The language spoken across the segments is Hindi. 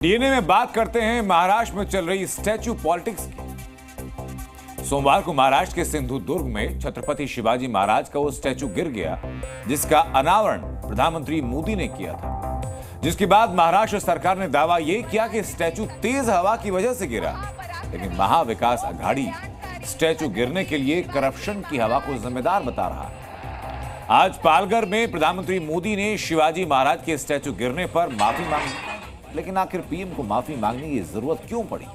डीएनए में बात करते हैं महाराष्ट्र में चल रही स्टैच्यू पॉलिटिक्स की। सोमवार को महाराष्ट्र के सिंधुदुर्ग में छत्रपति शिवाजी महाराज का वो स्टैच्यू गिर गया, जिसका अनावरण प्रधानमंत्री मोदी ने किया था। जिसके बाद महाराष्ट्र सरकार ने दावा यह किया कि स्टैच्यू तेज हवा की वजह से गिरा, लेकिन महाविकास अघाड़ी स्टैच्यू गिरने के लिए करप्शन की हवा को जिम्मेदार बता रहा है। आज पालघर में प्रधानमंत्री मोदी ने शिवाजी महाराज के स्टैच्यू गिरने पर माफी मांगी, लेकिन आखिर पीएम को माफी मांगने की जरूरत क्यों पड़ी?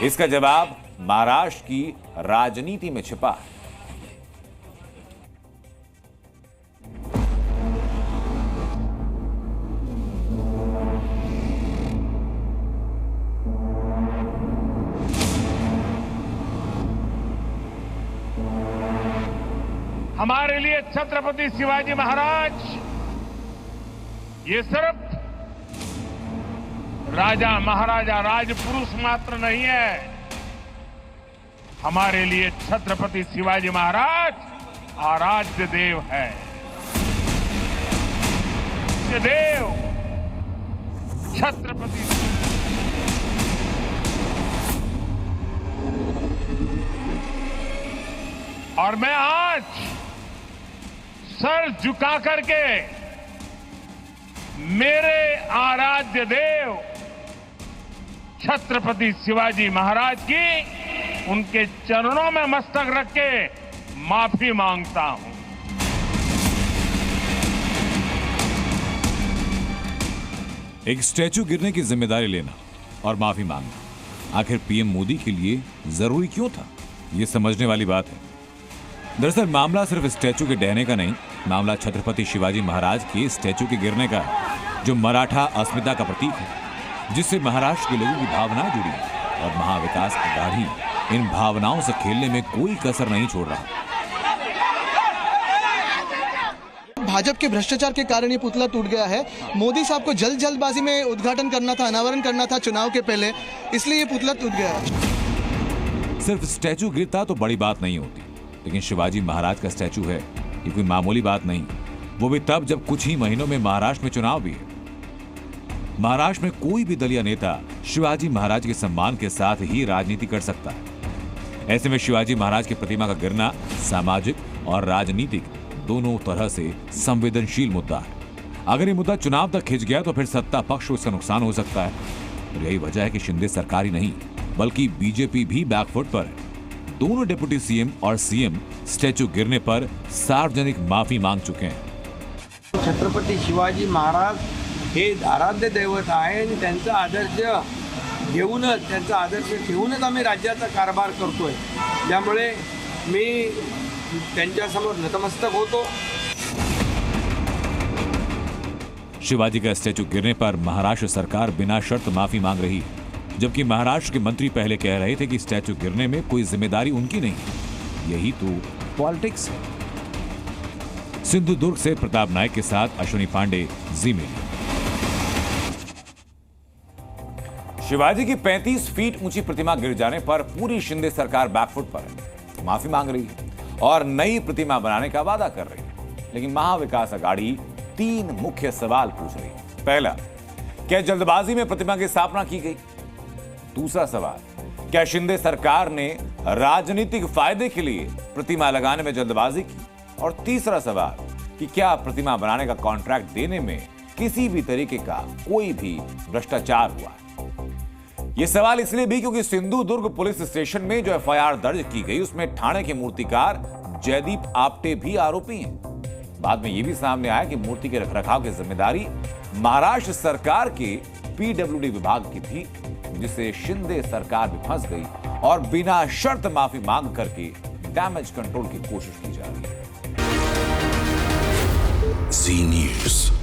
इसका जवाब महाराष्ट्र की राजनीति में छिपा है। हमारे लिए छत्रपति शिवाजी महाराज ये सिर्फ राजा महाराजा राजपुरुष मात्र नहीं है। हमारे लिए छत्रपति शिवाजी महाराज आराध्य देव है। ये देव छत्रपति और मैं आज सर झुका करके मेरे आराध्य देव छत्रपति शिवाजी महाराज की उनके चरणों में मस्तक रख के माफी मांगता हूं। एक स्टैच्यू गिरने की जिम्मेदारी लेना और माफी मांगना आखिर पीएम मोदी के लिए जरूरी क्यों था, यह समझने वाली बात है। दरअसल मामला सिर्फ स्टैच्यू के ढहने का नहीं, मामला छत्रपति शिवाजी महाराज के स्टैच्यू के गिरने का है, जो मराठा अस्मिता का प्रतीक है, जिससे महाराष्ट्र के लोगों की भावनाएं जुड़ी हैं और महाविकास अघाड़ी इन भावनाओं से खेलने में कोई कसर नहीं छोड़ रहा। भाजपा के भ्रष्टाचार के कारण ये पुतला टूट गया है। मोदी साहब को जल्दबाजी में उद्घाटन करना था, अनावरण करना था चुनाव के पहले, इसलिए ये पुतला टूट गया है। सिर्फ स्टैच्यू गिरता तो बड़ी बात नहीं होती, लेकिन शिवाजी महाराज का स्टैच्यू है, ये कोई मामूली बात नहीं, वो भी तब जब कुछ ही महीनों में महाराष्ट्र में चुनाव भी है। महाराष्ट्र में कोई भी दलीय नेता शिवाजी महाराज के सम्मान के साथ ही राजनीति कर सकता है। ऐसे में शिवाजी महाराज की प्रतिमा का गिरना सामाजिक और राजनीतिक दोनों तरह से संवेदनशील मुद्दा है। अगर ये मुद्दा चुनाव तक खिंच गया तो फिर सत्ता पक्ष को इसका नुकसान हो सकता है। और यही वजह है कि शिंदे सरकार ही नहीं बल्कि बीजेपी भी बैकफुट पर है। दोनों डिप्टी सीएम और सीएम स्टैच्यू गिरने पर सार्वजनिक माफी मांग चुके हैं। छत्रपती शिवाजी महाराज हे आराध्य दैवत आहे आणि त्यांचा आदर्श घेऊनच, त्यांचा आदर्श ठेवूनच आम्ही राज्याचा कारभार करतोय। त्यामुळे मी त्यांच्यासमोर नतमस्तक होतो। शिवाजी का स्टैच्यू गिरने पर महाराष्ट्र सरकार बिना शर्त माफी मांग रही है, जबकि महाराष्ट्र के मंत्री पहले कह रहे थे कि स्टैच्यू गिरने में कोई जिम्मेदारी उनकी नहीं। यही तो पॉलिटिक्स है। सिंधुदुर्ग से प्रताप नायक के साथ अश्विनी पांडे, जी मीडिया। शिवाजी की 35 फीट ऊंची प्रतिमा गिर जाने पर पूरी शिंदे सरकार बैकफुट पर है, माफी मांग रही है और नई प्रतिमा बनाने का वादा कर रही है। लेकिन महाविकास अघाड़ी 3 मुख्य सवाल पूछ रही है। पहला, क्या जल्दबाजी में प्रतिमा की स्थापना की गई? दूसरा सवाल, क्या शिंदे सरकार ने राजनीतिक फायदे के लिए प्रतिमा लगाने में जल्दबाजी की? और तीसरा सवाल कि क्या प्रतिमा बनाने का कॉन्ट्रैक्ट देने में किसी भी तरीके का कोई भी भ्रष्टाचार हुआ? यह सवाल इसलिए भी क्योंकि सिंधुदुर्ग पुलिस स्टेशन में जो एफआईआर दर्ज की गई उसमें ठाणे के मूर्तिकार जयदीप आप्टे भी आरोपी हैं। बाद में यह भी सामने आया कि मूर्ति के रखरखाव की जिम्मेदारी महाराष्ट्र सरकार के पीडब्ल्यूडी विभाग की थी, जिससे शिंदे सरकार भी फंस गई और बिना शर्त माफी मांग करके डैमेज कंट्रोल की कोशिश की जा रही है। जी न्यूज़।